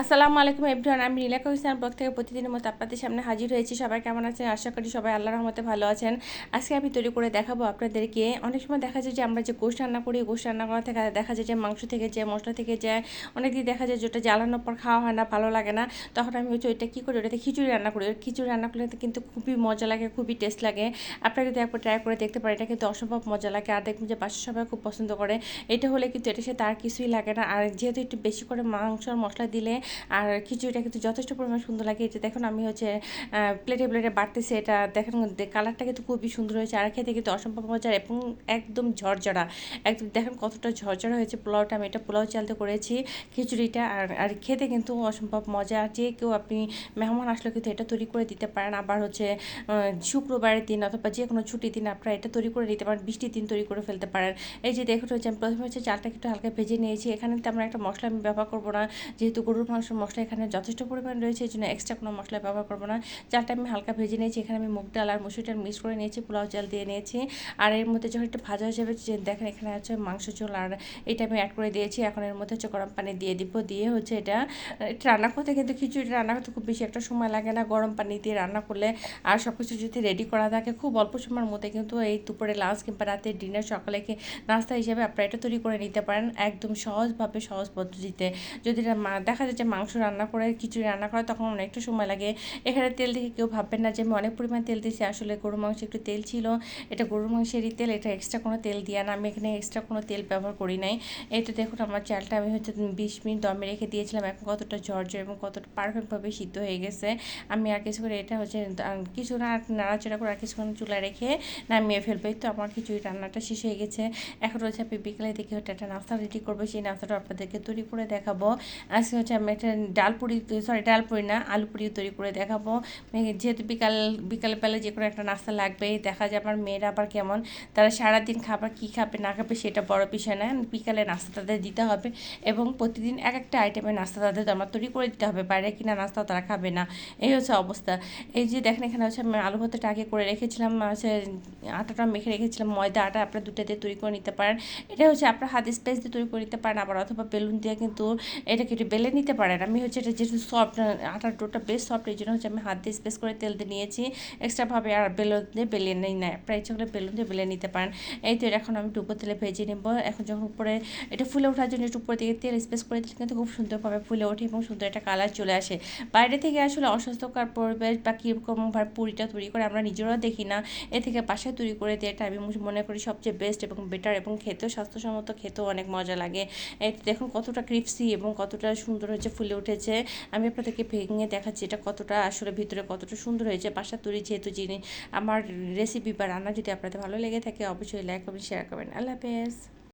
আসসালামু আলাইকুম এভরিওয়ান, আমি নীলাকা হোসেন ব্লগ থেকে প্রতিদিনের মতো আপনাদের সামনে হাজির হয়েছি। সবাই কেমন আছেন? আশা করি সবাই আল্লাহর রহমতে ভালো আছেন। আজকে আমি তৈরি করে দেখাবো আপনাদেরকে। অনেক সময় দেখা যায় যে আমরা যে গোশত রান্না করি, গোশত রান্না করা থেকে দেখা যায় যে মাংস থেকে যে মশলা থেকে যায়, অনেকদিন দেখা যায় যেটা জ্বালানোর পর খাওয়া হয় না, ভালো লাগে না। তখন আমি ওইটা কী করি, ওটাতে খিচুড়ি রান্না করি। খিচুড়ি রান্না করলে কিন্তু খুবই মজা লাগে, খুবই টেস্ট লাগে। আপনারা যদি একবার ট্রাই করে দেখতে পারেন, এটা কিন্তু অসম্ভব মজা লাগে। আর দেখবেন যে বাসার সবাই খুব পছন্দ করে। এটা হলে কিন্তু এটার সাথে আর কিছুই লাগে না। আর যেহেতু একটু বেশি করে মাংস আর মশলা দিলে আর খিচুড়িটা কিন্তু যথেষ্ট পরিমাণ সুন্দর লাগে। এটা দেখুন আমি প্লেটে প্লেটে বাড়তেছে। এটা দেখেন কালারটা কিন্তু খুবই সুন্দর হয়েছে, আর খেতে কিন্তু অসম্ভব মজার এবং একদম ঝরঝরা। একদম দেখেন কতটা ঝরঝরা হয়েছে পোলাওটা। আমি এটা পোলাও চালতে করেছি খিচুড়িটা, আর আর খেতে কিন্তু অসম্ভব মজা। যে কেউ আপনি মেহমান আসলে কিন্তু এটা তৈরি করে দিতে পারেন। আবার শুক্রবারের দিন অথবা যে কোনো ছুটির দিন আপনারা এটা তৈরি করে দিতে পারেন, বৃষ্টির দিন তৈরি করে ফেলতে পারেন। এই যে দেখুন আমি প্রথমে চালটা একটু হালকা ভেজে নিয়েছি। এখানে তেমন একটা মশলা আমি ব্যবহার করবো না, যেহেতু গরুর মাংসের মশলা এখানে যথেষ্ট পরিমাণ রয়েছে, এই জন্য এক্সট্রা কোনো মশলা ব্যবহার করবো না। চালটা আমি হালকা ভেজে নিয়েছি। এখানে আমি মুগ ডাল আর মসুর ডাল মিক্স করে নিয়েছি, পোলাও চাল দিয়ে নিয়েছি। আর এর মধ্যে যখন একটু ভাজা হয়ে যাবে, দেখেন এখানে মাংস ঝোল, আর এটা আমি অ্যাড করে দিয়েছি। এখন এর মধ্যে গরম পানি দিয়ে দিব। দিয়ে এটা রান্না করতে কিন্তু খিচুড়ি রান্না করতে খুব বেশি একটা সময় লাগে না, গরম পানি দিয়ে রান্না করলে। আর সব কিছু যদি রেডি করা থাকে খুব অল্প সময়ের মধ্যে কিন্তু এই দুপুরে লাঞ্চ কিংবা রাতে ডিনার সকালে নাস্তা হিসেবে আপনারা এটা তৈরি করে নিতে পারেন একদম সহজভাবে, সহজ পদ্ধতিতে। যদি দেখা যায় যে মাংস রান্না করে খিচুড়ি রান্না করে তখন অনেকটা সময় লাগে। এখানে তেল দেখে কেউ ভাববেন না যে আমি অনেক পরিমাণ তেল দিয়েছি, আসলে গরুর মাংস একটু তেল ছিল। এটা গরুর মাংসেরই তেল, এটা এক্সট্রা কোনো তেল দিয়ে না, আমি এখানে এক্সট্রা কোনো তেল ব্যবহার করি নাই। এই তো দেখুন আমার চালটা আমি 20 মিনিট দমে রেখে দিয়েছিলাম। এখন কতটা ঝরঝর এবং কতটা পারফেক্টভাবে সিদ্ধ হয়ে গেছে। আমি আর কিছু করে এটা কিছু না নাড়াচাড়া করে আর কিছুক্ষণ চুলা রেখে নামিয়ে ফেলবো। তো আমার খিচুড়ি রান্নাটা শেষ হয়ে গেছে। এখন আমি বিকেলে দেখে একটা নাস্তা রেডি করবো, সেই নাস্তাটা আপনাদেরকে তৈরি করে দেখাবো। আজকে আমি একটা ডাল পুরি না, আলু পুরি তৈরি করে দেখাবো। যেহেতু বিকালবেলা যে কোনো একটা নাস্তা লাগবেই। দেখা যায় আমার মেয়েরা আবার কেমন, তারা সারাদিন খাবার কী খাবে না খাবে সেটা বড় বিষয় না, বিকালে নাস্তা তাদের দিতে হবে এবং প্রতিদিন এক একটা আইটেমের নাস্তা তাদের আমার তৈরি করে দিতে হবে, বাইরে কিনা নাস্তা তারা খাবে না। এই অবস্থা। এই যে দেখেন এখানে আমি আলু ভর্তাটা আগে করে রেখেছিলাম, আটাটা মেখে রেখেছিলাম, ময়দা আটা আপনার দুটো দিয়ে তৈরি করে নিতে পারেন। এটা আপনার হাত স্পেস দিয়ে তৈরি করে নিতে পারেন, আবার অথবা বেলুন দিয়ে কিন্তু এটাকে একটু বেলে নিতে পারেন। আমি এটা যেহেতু সফট, আটার ডোটা বেশ সফট, এই জন্য আমি হাত দিয়ে স্পেস করে তেল দিয়ে নিয়েছি এক্সট্রাভাবে, আর বেলুন দিয়ে বেলে নিই না। প্রায় ইচ্ছা করে বেলুন দিয়ে বেলে নিতে পারেন। এই তো এখন আমি ডুবো তেলে ভেজে নেব। এখন যখন উপরে এটা ফুলে ওঠার জন্য একটু উপর দিকে তেল স্পেস করে দিলে কিন্তু খুব সুন্দরভাবে ফুলে ওঠে এবং সুন্দর একটা কালার চলে আসে। বাইরে থেকে আসলে অস্বাস্থ্যকর পরিবেশ বা কীরকমভাবে পুরিটা তৈরি করে আমরা নিজেরাও দেখি না, এ থেকে বাসায় তৈরি করে দিয়ে এটা আমি মনে করি সবচেয়ে বেস্ট এবং বেটার, এবং খেতেও স্বাস্থ্যসম্মত, খেতেও অনেক মজা লাগে। এই দেখুন কতটা ক্রিপসি এবং কতটা সুন্দর হয়েছে, ফুলে উঠেছে। আমি আপনাদেরকে ভেঙে দেখাচ্ছি এটা কতটা আসলে ভিতরে কতটা সুন্দর হয়েছে। বাসা তৈরি যেহেতু জিনিস, আমার রেসিপি বা রান্না যদি আপনাদের ভালো লেগে থাকে অবশ্যই লাইক করবেন, শেয়ার করবেন। আল্লাহ হাফেজ।